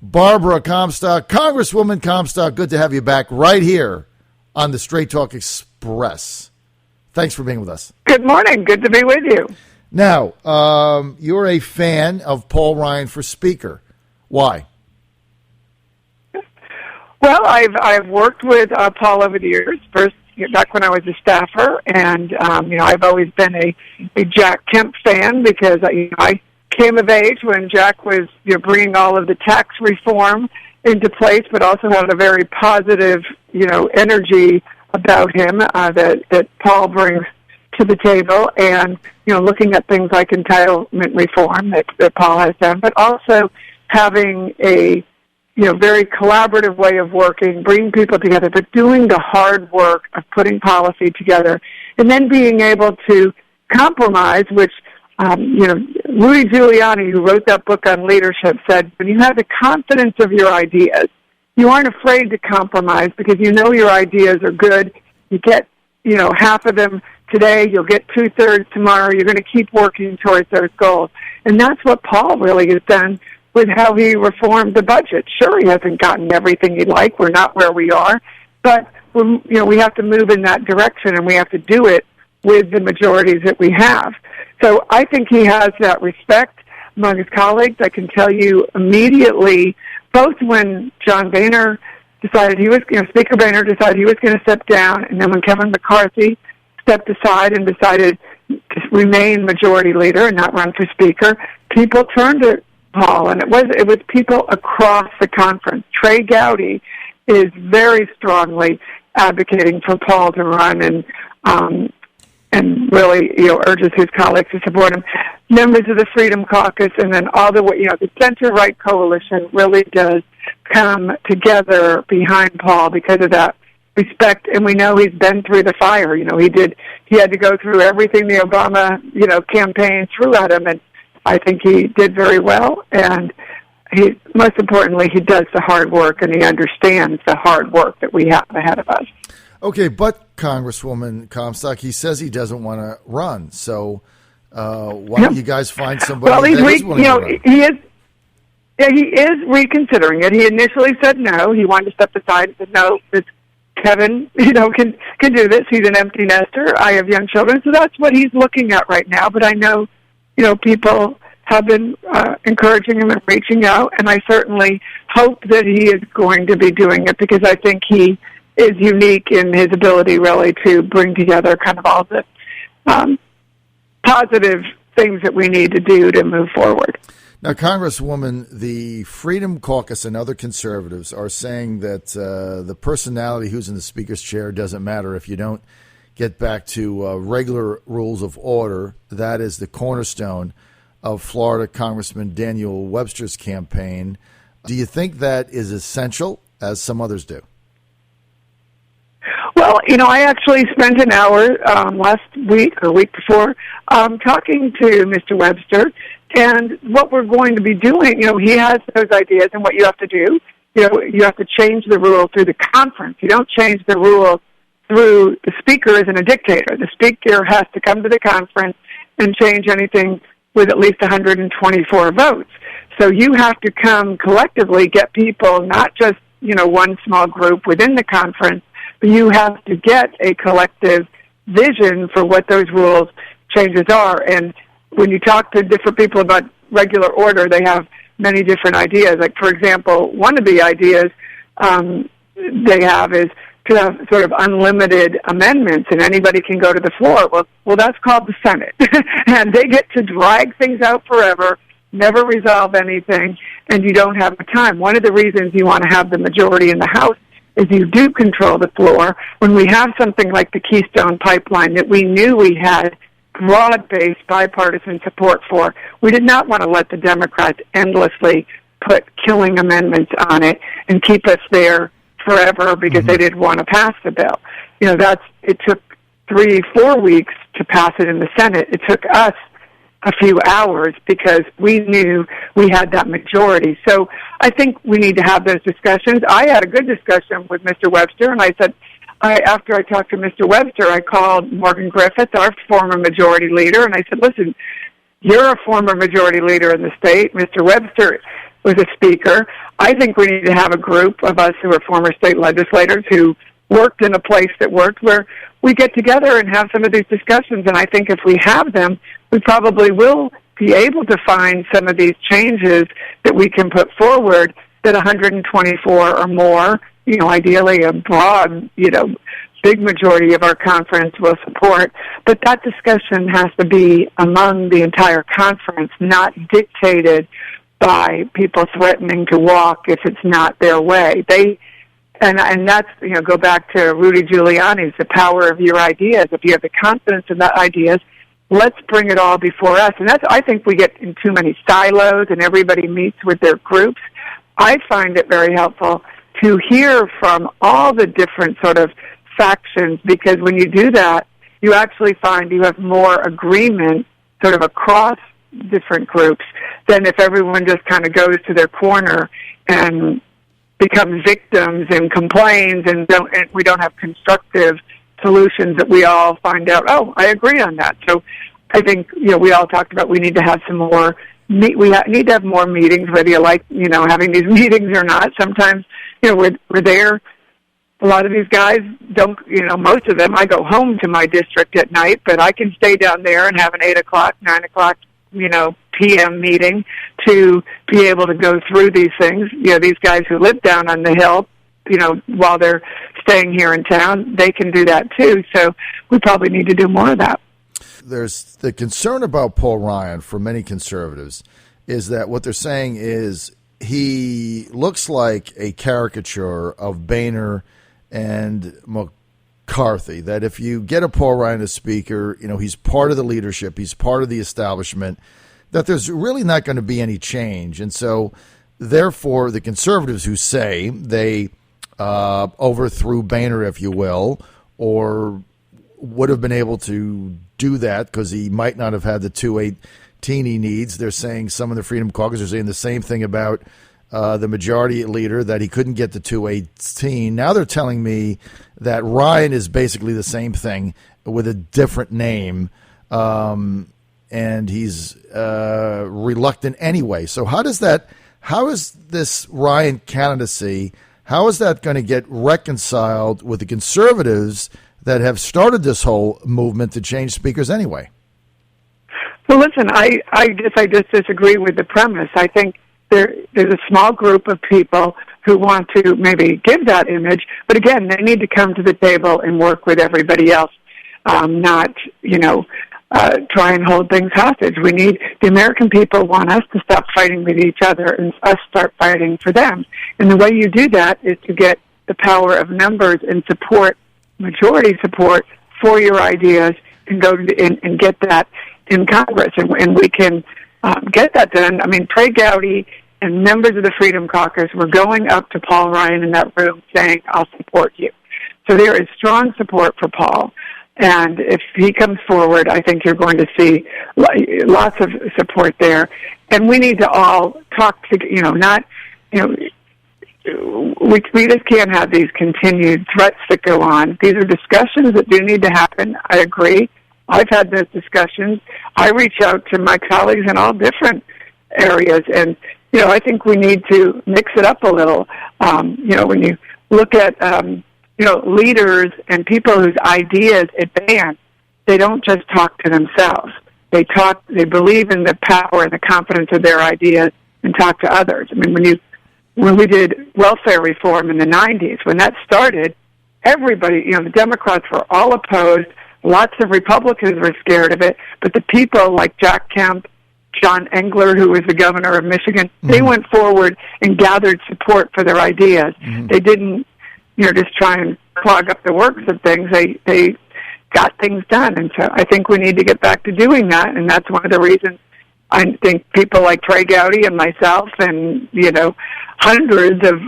Barbara Comstock, Congresswoman Comstock, good to have you back right here on the Straight Talk Express. Thanks for being with us. Good morning. Good to be with you. Now, you're a fan of Paul Ryan for Speaker. Why? Well, I've worked with Paul over the years. First, back when I was a staffer, and I've always been a Jack Kemp fan because I came of age when Jack was bringing all of the tax reform into place, but also had a very positive energy about him that Paul brings to the table, and looking at things like entitlement reform that Paul has done, but also having a very collaborative way of working, bringing people together, but doing the hard work of putting policy together, and then being able to compromise, which, Rudy Giuliani, who wrote that book on leadership, said, when you have the confidence of your ideas, you aren't afraid to compromise because your ideas are good. You get, half of them today, you'll get 2/3 tomorrow. You're going to keep working towards those goals. And that's what Paul really has done with how he reformed the budget. Sure, he hasn't gotten everything he'd like. We're not where we are. But, we have to move in that direction, and we have to do it with the majorities that we have. So I think he has that respect among his colleagues. I can tell you immediately, both when John Boehner decided Speaker Boehner decided he was going to step down, and then when Kevin McCarthy stepped aside and decided to remain majority leader and not run for speaker, people turned to Paul, and it was people across the conference. Trey Gowdy is very strongly advocating for Paul to run, and really urges his colleagues to support him. Members of the Freedom Caucus, and then all the way the center-right coalition really does come together behind Paul because of that respect, and we know he's been through the fire. He had to go through everything the Obama campaign threw at him, and I think he did very well, and most importantly, he does the hard work, and he understands the hard work that we have ahead of us. Okay, but Congresswoman Comstock, he says he doesn't want to run, so why don't you guys find somebody that is willing to run? He is reconsidering it. He initially said no. He wanted to step aside and said, no, Kevin, can do this. He's an empty nester. I have young children, so that's what he's looking at right now. But I know, people have been encouraging him and reaching out, and I certainly hope that he is going to be doing it because I think he is unique in his ability, really, to bring together kind of all the positive things that we need to do to move forward. Now, Congresswoman, the Freedom Caucus and other conservatives are saying that the personality who's in the speaker's chair doesn't matter if you don't get back to regular rules of order. That is the cornerstone of Florida Congressman Daniel Webster's campaign. Do you think that is essential, as some others do? Well, I actually spent an hour last week or week before talking to Mr. Webster, and what we're going to be doing, he has those ideas, and what you have to do, you have to change the rules through the conference. You don't change the rules through the speaker isn't a dictator. The speaker has to come to the conference and change anything with at least 124 votes. So you have to come collectively, get people, not just, one small group within the conference, but you have to get a collective vision for what those rules changes are. And when you talk to different people about regular order, they have many different ideas. Like, for example, one of the ideas they have is to have sort of unlimited amendments, and anybody can go to the floor. Well, that's called the Senate. And they get to drag things out forever, never resolve anything, and you don't have the time. One of the reasons you want to have the majority in the House is you do control the floor. When we have something like the Keystone Pipeline that we knew we had broad-based bipartisan support for, we did not want to let the Democrats endlessly put killing amendments on it and keep us there forever because they didn't want to pass the bill. It took 3-4 weeks to pass it in the Senate. It took us a few hours because we knew we had that majority. So I think we need to have those discussions. I had a good discussion with Mr. Webster, and I said, after I talked to Mr. Webster, I called Morgan Griffith, our former majority leader, and I said, listen, you're a former majority leader in the state. Mr. Webster was a speaker. I think we need to have a group of us who are former state legislators who worked in a place that worked where we get together and have some of these discussions. And I think if we have them, we probably will be able to find some of these changes that we can put forward that 124 or more, ideally a broad, big majority of our conference will support. But that discussion has to be among the entire conference, not dictated by people threatening to walk if it's not their way. And that's, go back to Rudy Giuliani's, the power of your ideas. If you have the confidence in that ideas, let's bring it all before us. And I think we get in too many silos and everybody meets with their groups. I find it very helpful to hear from all the different sort of factions, because when you do that, you actually find you have more agreement sort of across different groups than if everyone just kind of goes to their corner and becomes victims and complains and we don't have constructive solutions that we all find out, oh, I agree on that. So I think, we all talked about we need to have some more, need to have more meetings, whether you like, having these meetings or not. Sometimes, we're there. A lot of these guys don't, most of them, I go home to my district at night, but I can stay down there and have an 8 o'clock, 9 o'clock, PM meeting to be able to go through these things. These guys who live down on the hill, while they're staying here in town, they can do that too. So we probably need to do more of that. There's the concern about Paul Ryan for many conservatives is that what they're saying is he looks like a caricature of Boehner and McCarthy, that if you get a Paul Ryan as speaker, he's part of the leadership, he's part of the establishment, that there's really not going to be any change. And so, therefore, the conservatives who say they overthrew Boehner, if you will, or would have been able to do that because he might not have had the 218 he needs. They're saying, some of the Freedom Caucus are saying the same thing about the majority leader, that he couldn't get the 218. Now they're telling me that Ryan is basically the same thing with a different name, and he's reluctant anyway. So how is this Ryan candidacy, how is that going to get reconciled with the conservatives that have started this whole movement to change speakers anyway? Well, listen, I just disagree with the premise. I think there's a small group of people who want to maybe give that image, but again, they need to come to the table and work with everybody else, not, try and hold things hostage. The American people want us to stop fighting with each other and us start fighting for them. And the way you do that is to get the power of numbers and support, majority support for your ideas, and go and get that in Congress. And we can get that done. I mean, Trey Gowdy and members of the Freedom Caucus were going up to Paul Ryan in that room saying, I'll support you. So there is strong support for Paul. And if he comes forward, I think you're going to see lots of support there. And we need to all talk to, we just can't have these continued threats that go on. These are discussions that do need to happen. I agree. I've had those discussions. I reach out to my colleagues in all different areas. And, I think we need to mix it up a little. When you look at, leaders and people whose ideas advance, they don't just talk to themselves. They believe in the power and the confidence of their ideas and talk to others. I mean, when we did welfare reform in the 90s, when that started, everybody, the Democrats were all opposed. Lots of Republicans were scared of it, but the people like Jack Kemp, John Engler, who was the governor of Michigan, they went forward and gathered support for their ideas. They didn't, just try and clog up the works of things. They got things done. And so I think we need to get back to doing that. And that's one of the reasons I think people like Trey Gowdy and myself and, hundreds of,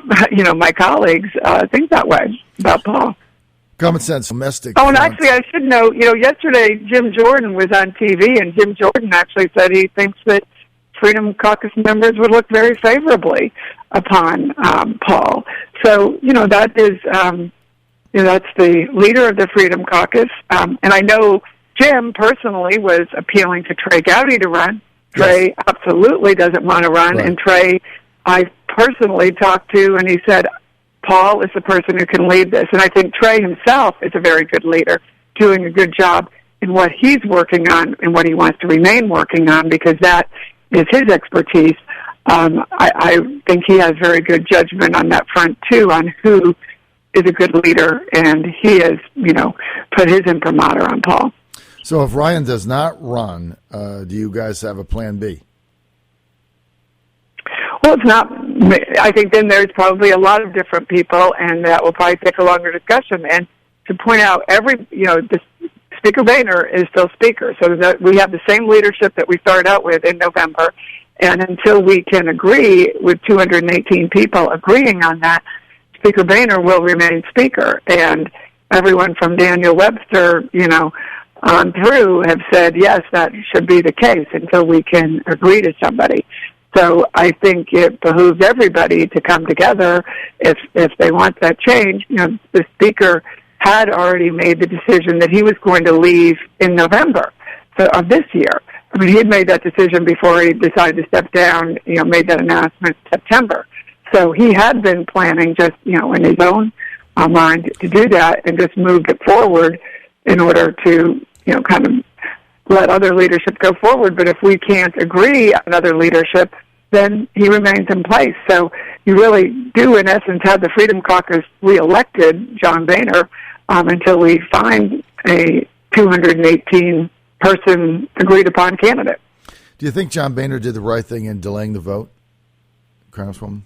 my colleagues think that way about Paul. Common sense, domestic. Oh, and actually, I should know, yesterday Jim Jordan was on TV, and Jim Jordan actually said he thinks that Freedom Caucus members would look very favorably upon Paul. So, that is, that's the leader of the Freedom Caucus. And I know Jim personally was appealing to Trey Gowdy to run. Trey absolutely doesn't want to run, right. And Trey I personally talked to, and he said, Paul is the person who can lead this. And I think Trey himself is a very good leader, doing a good job in what he's working on and what he wants to remain working on, because that is his expertise. I think he has very good judgment on that front, too, on who is a good leader, and he has, put his imprimatur on Paul. So if Ryan does not run, do you guys have a plan B? Well, it's not. I think then there's probably a lot of different people, and that will probably take a longer discussion. And to point out, Speaker Boehner is still Speaker, so that we have the same leadership that we started out with in November. And until we can agree with 218 people agreeing on that, Speaker Boehner will remain Speaker. And everyone from Daniel Webster, on through have said, yes, that should be the case until we can agree to somebody. So I think it behooves everybody to come together if they want that change. The Speaker had already made the decision that he was going to leave in November of this year. I mean, he had made that decision before he decided to step down, made that announcement in September. So he had been planning just, in his own mind to do that, and just moved it forward in order to, kind of let other leadership go forward. But if we can't agree on other leadership, then he remains in place. So you really do, in essence, have the Freedom Caucus reelected John Boehner until we find a 218-person agreed-upon candidate. Do you think John Boehner did the right thing in delaying the vote, Congresswoman?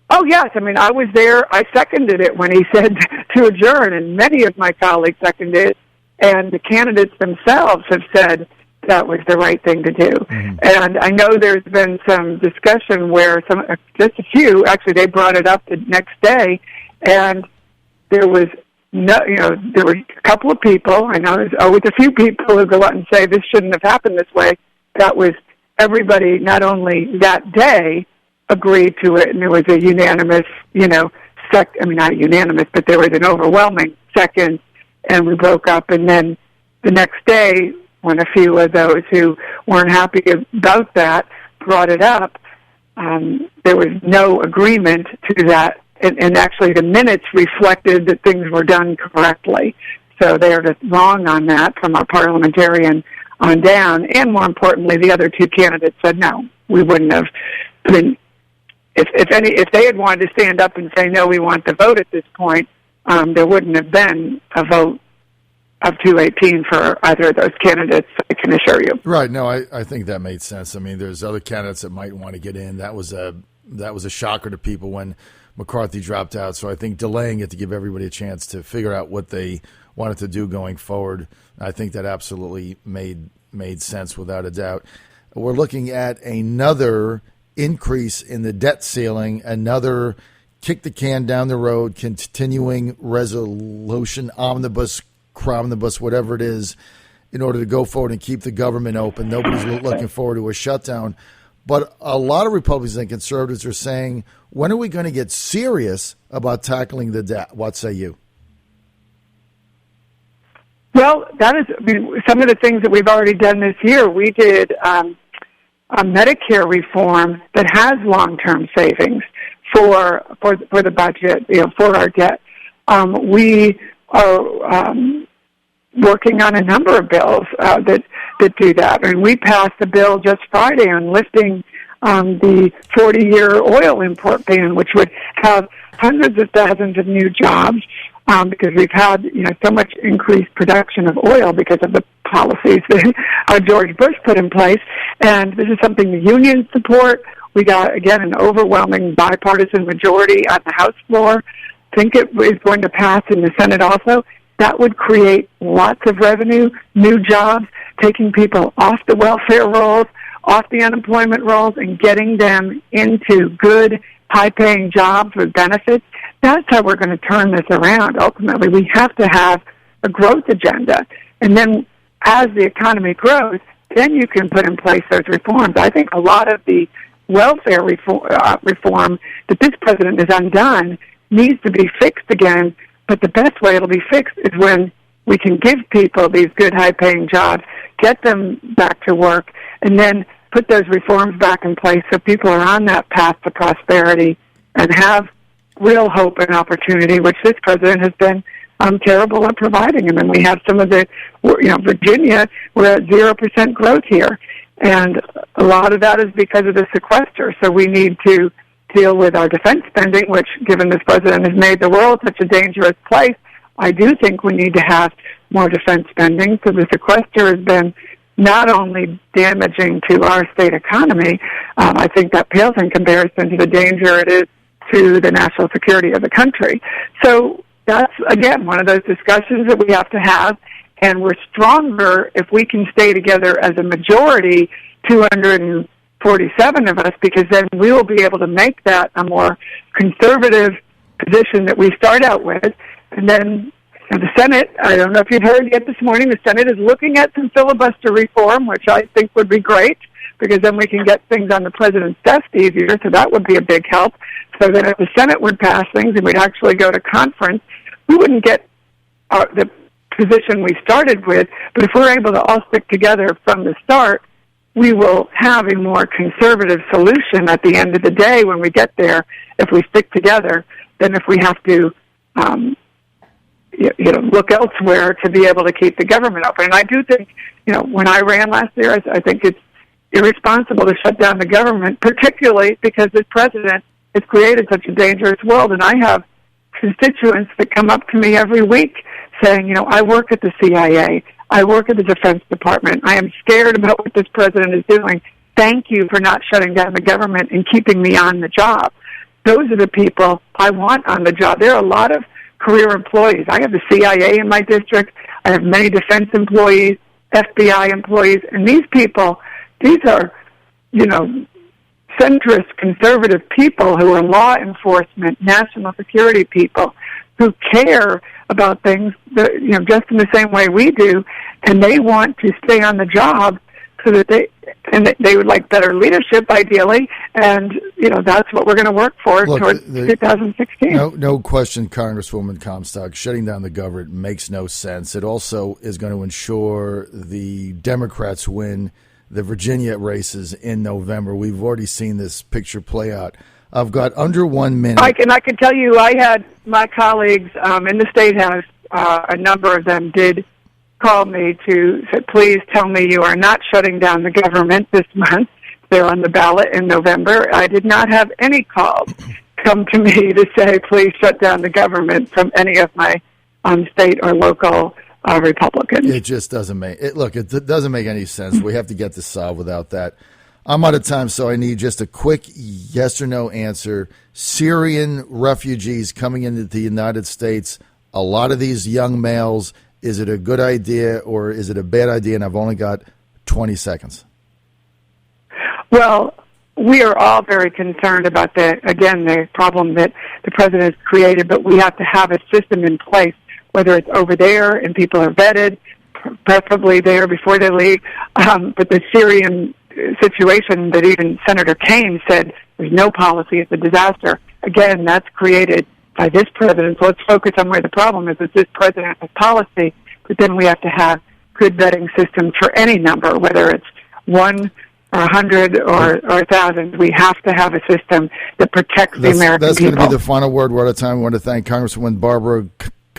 Oh, yes. I mean, I was there. I seconded it when he said to adjourn, and many of my colleagues seconded it. And the candidates themselves have said that was the right thing to do. Mm-hmm. And I know there's been some discussion where just a few, actually they brought it up the next day, and there was there were a couple of people, I know there's always a few people who go out and say this shouldn't have happened this way. That was everybody, not only that day, agreed to it, and there was a unanimous, not unanimous, but there was an overwhelming second, and we broke up. And then the next day, when a few of those who weren't happy about that brought it up, there was no agreement to that. And actually the minutes reflected that things were done correctly. So they are just wrong on that from our parliamentarian on down. And more importantly, the other two candidates said, no, we wouldn't have. I mean, if they had wanted to stand up and say, no, we want the vote at this point, there wouldn't have been a vote of 218 for either of those candidates, I can assure you. Right. No, I think that made sense. I mean, there's other candidates that might want to get in. That was a shocker to people when McCarthy dropped out. So I think delaying it to give everybody a chance to figure out what they wanted to do going forward, I think that absolutely made sense without a doubt. We're looking at another increase in the debt ceiling, another kick the can down the road, continuing resolution, omnibus, whatever it is, in order to go forward and keep the government open. Nobody's looking forward to a shutdown. But a lot of Republicans and conservatives are saying, when are we going to get serious about tackling the debt? What say you? Well, that is some of the things that we've already done this year. We did a Medicare reform that has long-term savings for the budget, for our debt. We are working on a number of bills that do that. And we passed a bill just Friday on lifting the 40-year oil import ban, which would have hundreds of thousands of new jobs because we've had so much increased production of oil because of the policies that George Bush put in place. And this is something the unions support. We got, again, an overwhelming bipartisan majority on the House floor. I think it is going to pass in the Senate also. That would create lots of revenue, new jobs, taking people off the welfare rolls, off the unemployment rolls, and getting them into good, high-paying jobs with benefits. That's how we're going to turn this around. Ultimately, we have to have a growth agenda. And then as the economy grows, then you can put in place those reforms. I think a lot of the welfare reform that this president has undone needs to be fixed again. But the best way it'll be fixed is when we can give people these good, high-paying jobs, get them back to work, and then put those reforms back in place so people are on that path to prosperity and have real hope and opportunity, which this president has been terrible at providing. And then we have some of the, Virginia, we're at 0% growth here. And a lot of that is because of the sequester. So we need to deal with our defense spending, which, given this president has made the world such a dangerous place, I do think we need to have more defense spending. So the sequester has been not only damaging to our state economy, I think that pales in comparison to the danger it is to the national security of the country. So that's, again, one of those discussions that we have to have, and we're stronger if we can stay together as a majority, 247 of us, because then we will be able to make that a more conservative position that we start out with. And then the Senate, I don't know if you've heard yet this morning, the Senate is looking at some filibuster reform, which I think would be great, because then we can get things on the president's desk easier, so that would be a big help. So then if the Senate would pass things and we'd actually go to conference, we wouldn't get the position we started with, but if we're able to all stick together from the start, we will have a more conservative solution at the end of the day when we get there, if we stick together, than if we have to look elsewhere to be able to keep the government open. And I do think, when I ran last year, I think it's irresponsible to shut down the government, particularly because this president has created such a dangerous world. And I have constituents that come up to me every week saying, I work at the CIA, I work at the Defense Department, I am scared about what this president is doing. Thank you for not shutting down the government and keeping me on the job. Those are the people I want on the job. There are a lot of career employees. I have the CIA in my district. I have many defense employees, FBI employees, and these people, these are, centrist, conservative people who are law enforcement, national security people who care about things, that, just in the same way we do, and they want to stay on the job so that they would like better leadership, ideally, and that's what we're going to work for towards 2016. No question, Congresswoman Comstock, shutting down the government makes no sense. It also is going to ensure the Democrats win the Virginia races in November. We've already seen this picture play out. I've got under 1 minute. I can tell you, I had my colleagues in the State House, a number of them did call me to say, please tell me you are not shutting down the government this month. They're on the ballot in November. I did not have any calls come to me to say, please shut down the government from any of my state or local Republicans. It just doesn't make it. Look, it doesn't make any sense. We have to get this solved without that. I'm out of time, so I need just a quick yes or no answer. Syrian refugees coming into the United States, a lot of these young males, is it a good idea or is it a bad idea? And I've only got 20 seconds. Well, we are all very concerned about the problem that the president has created, but we have to have a system in place, whether it's over there and people are vetted, preferably there before they leave. But the Syrian situation that even Senator Kaine said there's no policy, it's a disaster. Again, that's created by this president. So let's focus on where the problem is. It's this president has policy, but then we have to have good vetting systems for any number, whether it's 1 or 100 or 1,000. We have to have a system that protects the American people. That's going to be the final word. We're out of time. We want to thank Congresswoman Barbara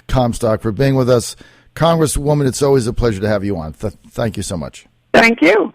Comstock for being with us. Congresswoman, it's always a pleasure to have you on. Thank you so much. Thank you.